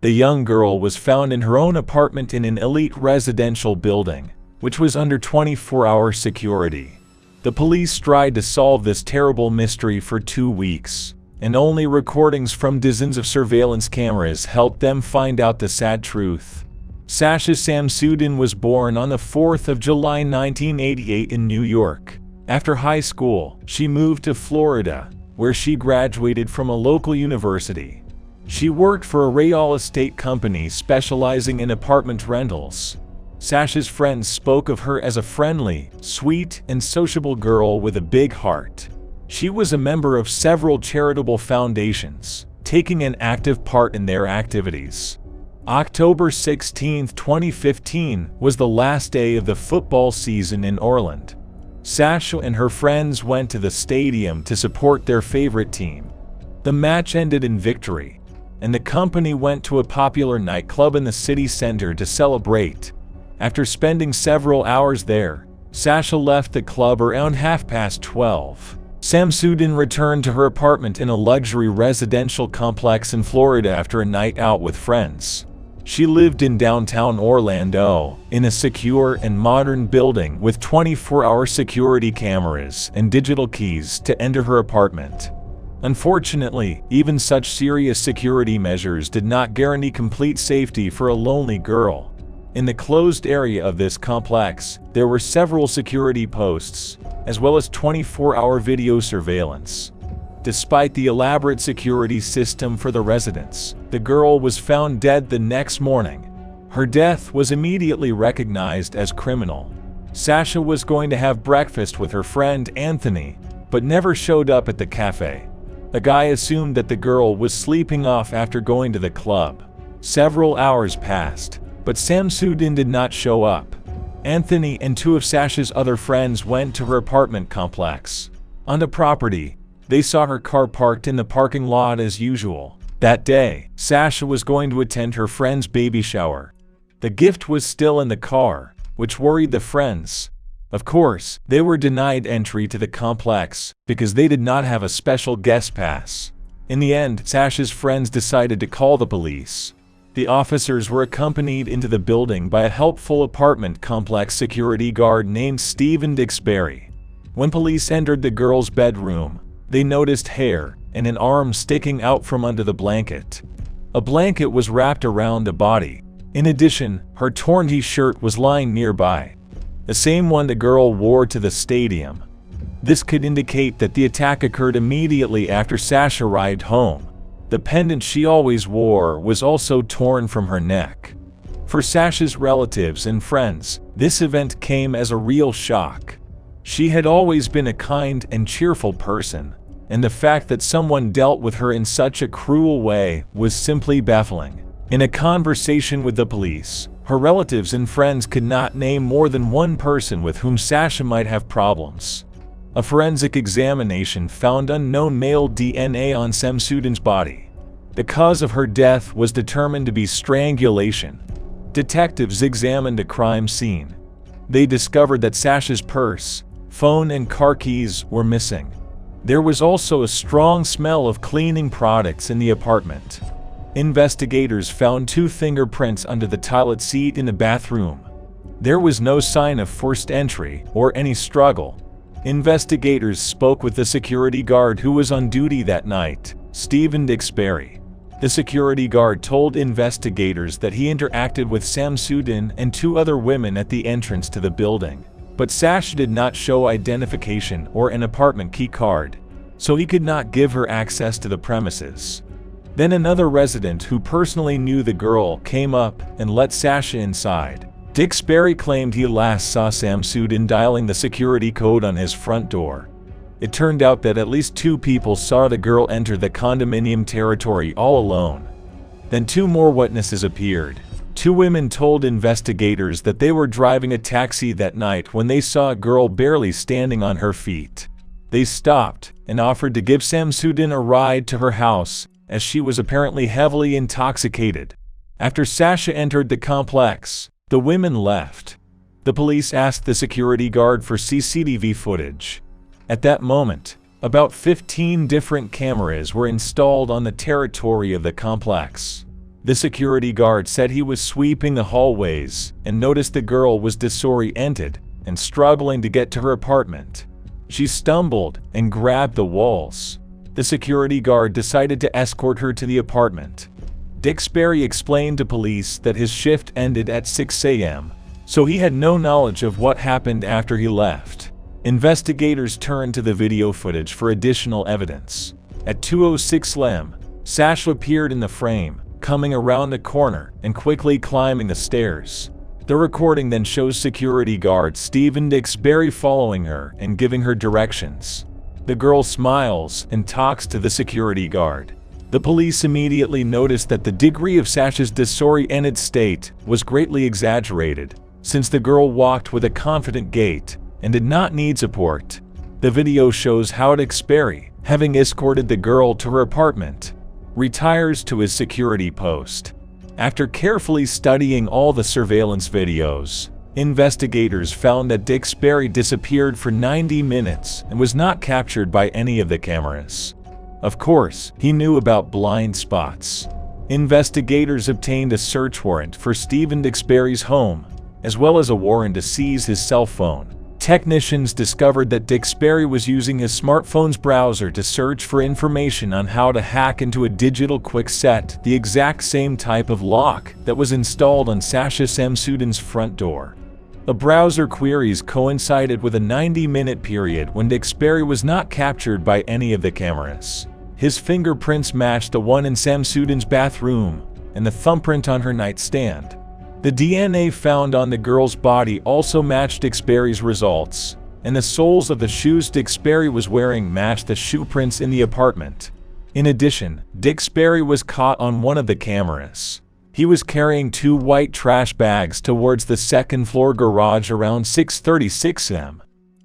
The young girl was found in her own apartment in an elite residential building, which was under 24-hour security. The police tried to solve this terrible mystery for 2 weeks, and only recordings from dozens of surveillance cameras helped them find out the sad truth. Sasha Samsudin was born on the 4th of July 1988 in New York. After high school, she moved to Florida, where she graduated from a local university. She worked for a real estate company specializing in apartment rentals. Sasha's friends spoke of her as a friendly, sweet, and sociable girl with a big heart. She was a member of several charitable foundations, taking an active part in their activities. October 16, 2015 was the last day of the football season in Orlando. Sasha and her friends went to the stadium to support their favorite team. The match ended in victory, and the company went to a popular nightclub in the city center to celebrate. After spending several hours there, Sasha left the club around 12:30. Samsudin returned to her apartment in a luxury residential complex in Florida after a night out with friends. She lived in downtown Orlando, in a secure and modern building with 24-hour security cameras and digital keys to enter her apartment. Unfortunately, even such serious security measures did not guarantee complete safety for a lonely girl. In the closed area of this complex, there were several security posts, as well as 24-hour video surveillance. Despite the elaborate security system for the residents, the girl was found dead the next morning. Her death was immediately recognized as criminal. Sasha was going to have breakfast with her friend Anthony, but never showed up at the cafe. The guy assumed that the girl was sleeping off after going to the club. Several hours passed, but Samsudin did not show up. Anthony and 2 of Sasha's other friends went to her apartment complex. On the property, they saw her car parked in the parking lot as usual. That day, Sasha was going to attend her friend's baby shower. The gift was still in the car, which worried the friends. Of course, they were denied entry to the complex because they did not have a special guest pass. In the end, Sasha's friends decided to call the police. The officers were accompanied into the building by a helpful apartment complex security guard named Stephen Dixbury. When police entered the girl's bedroom, they noticed hair and an arm sticking out from under the blanket. A blanket was wrapped around the body. In addition, her torn t-shirt was lying nearby, the same one the girl wore to the stadium. This could indicate that the attack occurred immediately after Sasha arrived home. The pendant she always wore was also torn from her neck. For Sasha's relatives and friends, this event came as a real shock. She had always been a kind and cheerful person, and the fact that someone dealt with her in such a cruel way was simply baffling. In a conversation with the police, her relatives and friends could not name more than one person with whom Sasha might have problems. A forensic examination found unknown male DNA on Samsudin's body. The cause of her death was determined to be strangulation. Detectives examined a crime scene. They discovered that Sasha's purse, phone, and car keys were missing. There was also a strong smell of cleaning products in the apartment. Investigators found 2 fingerprints under the toilet seat in the bathroom. There was no sign of forced entry or any struggle. Investigators spoke with the security guard who was on duty that night, Stephen Dixbury. The security guard told investigators that he interacted with Samsudin and 2 other women at the entrance to the building, but Sasha did not show identification or an apartment key card, so he could not give her access to the premises. Then another resident who personally knew the girl came up and let Sasha inside. Dixbury claimed he last saw Samsudin dialing the security code on his front door. It turned out that at least 2 people saw the girl enter the condominium territory all alone. Then 2 more witnesses appeared. 2 women told investigators that they were driving a taxi that night when they saw a girl barely standing on her feet. They stopped and offered to give Samsudin a ride to her house, as she was apparently heavily intoxicated. After Sasha entered the complex, the women left. The police asked the security guard for CCTV footage. At that moment, about 15 different cameras were installed on the territory of the complex. The security guard said he was sweeping the hallways and noticed the girl was disoriented and struggling to get to her apartment. She stumbled and grabbed the walls. The security guard decided to escort her to the apartment. Dixbury explained to police that his shift ended at 6 a.m., so he had no knowledge of what happened after he left. Investigators turned to the video footage for additional evidence. At 2:06 a.m., Sasha appeared in the frame, coming around the corner and quickly climbing the stairs. The recording then shows security guard Stephen Dixbury following her and giving her directions. The girl smiles and talks to the security guard. The police immediately noticed that the degree of Sasha's disoriented state was greatly exaggerated, since the girl walked with a confident gait and did not need support. The video shows how Dixbury, having escorted the girl to her apartment, retires to his security post. After carefully studying all the surveillance videos, investigators found that Dixbury disappeared for 90 minutes and was not captured by any of the cameras. Of course, he knew about blind spots. Investigators obtained a search warrant for Stephen Dixbury's home, as well as a warrant to seize his cell phone. Technicians discovered that Dixbury was using his smartphone's browser to search for information on how to hack into a digital quickset, the exact same type of lock that was installed on Sasha Samsudin's front door. The browser queries coincided with a 90-minute period when Dixbury was not captured by any of the cameras. His fingerprints matched the one in Samsudin's bathroom and the thumbprint on her nightstand. The DNA found on the girl's body also matched Dixbury's results, and the soles of the shoes Dixbury was wearing matched the shoe prints in the apartment. In addition, Dixbury was caught on one of the cameras. He was carrying 2 white trash bags towards the second-floor garage around 6:36 a.m.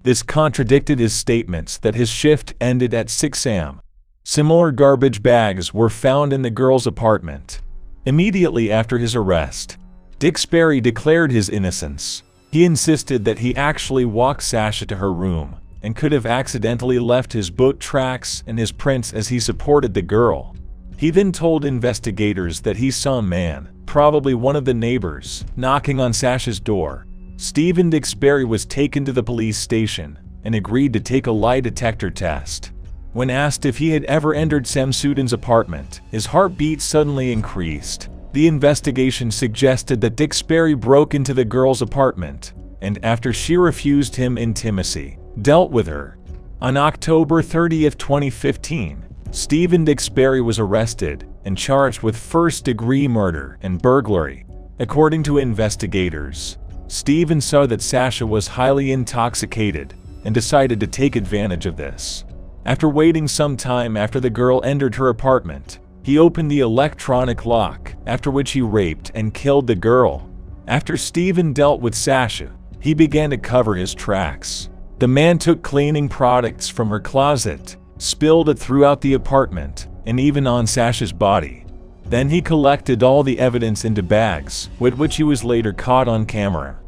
This contradicted his statements that his shift ended at 6 a.m. Similar garbage bags were found in the girl's apartment. Immediately after his arrest, Dixbury declared his innocence. He insisted that he actually walked Sasha to her room and could have accidentally left his boot tracks and his prints as he supported the girl. He then told investigators that he saw a man, probably one of the neighbors, knocking on Sasha's door. Stephen Dixbury was taken to the police station and agreed to take a lie detector test. When asked if he had ever entered Samsudin's apartment, his heartbeat suddenly increased. The investigation suggested that Dixbury broke into the girl's apartment, and after she refused him intimacy, dealt with her. On October 30, 2015, Stephen Dixbury was arrested and charged with first-degree murder and burglary. According to investigators, Stephen saw that Sasha was highly intoxicated and decided to take advantage of this. After waiting some time after the girl entered her apartment, he opened the electronic lock, after which he raped and killed the girl. After Stephen dealt with Sasha, he began to cover his tracks. The man took cleaning products from her closet, spilled it throughout the apartment, and even on Sasha's body. Then he collected all the evidence into bags, with which he was later caught on camera.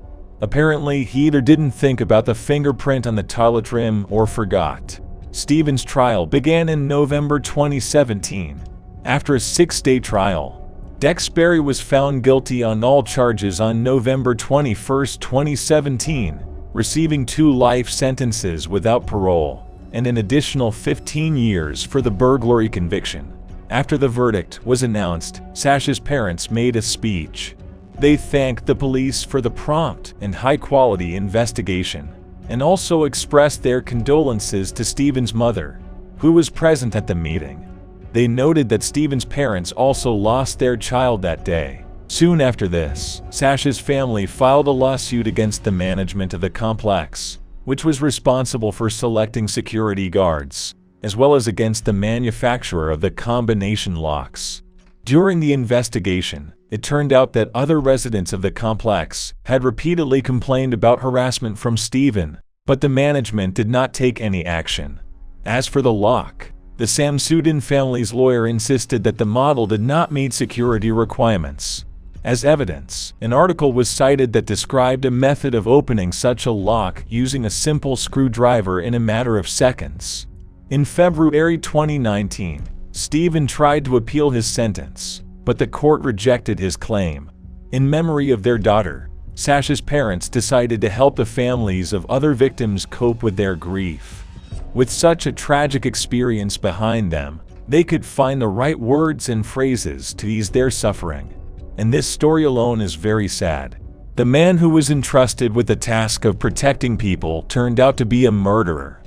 Apparently, he either didn't think about the fingerprint on the toilet rim or forgot. Stephen's trial began in November 2017. After a 6-day trial, Dixbury was found guilty on all charges on November 21, 2017, receiving 2 life sentences without parole and an additional 15 years for the burglary conviction. After the verdict was announced, Sasha's parents made a speech. They thanked the police for the prompt and high-quality investigation, and also expressed their condolences to Stephen's mother, who was present at the meeting. They noted that Stephen's parents also lost their child that day. Soon after this, Sasha's family filed a lawsuit against the management of the complex, which was responsible for selecting security guards, as well as against the manufacturer of the combination locks. During the investigation, it turned out that other residents of the complex had repeatedly complained about harassment from Stephen, but the management did not take any action. As for the lock, the Samsudin family's lawyer insisted that the model did not meet security requirements. As evidence, an article was cited that described a method of opening such a lock using a simple screwdriver in a matter of seconds. In February 2019, Stephen tried to appeal his sentence. but the court rejected his claim. In memory of their daughter, Sasha's parents decided to help the families of other victims cope with their grief. With such a tragic experience behind them, they could find the right words and phrases to ease their suffering. And this story alone is very sad. The man who was entrusted with the task of protecting people turned out to be a murderer.